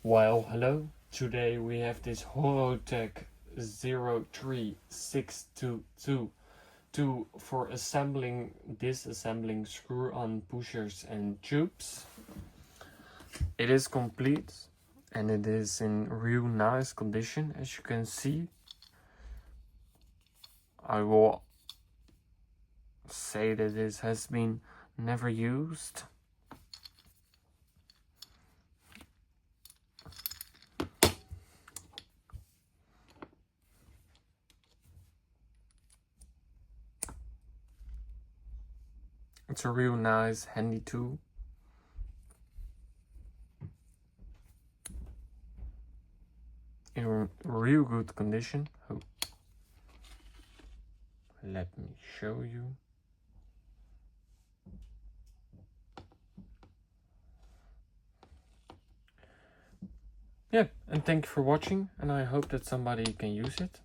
Well, hello. Today we have this Horotec 03622 for assembling, disassembling screw-on pushers and tubes. It is complete and it is in real nice condition, as you can see. I will say that this has been never used. It's a real nice handy tool. In real good condition. Oh. Let me show you. Yeah, and thank you for watching, and I hope that somebody can use it.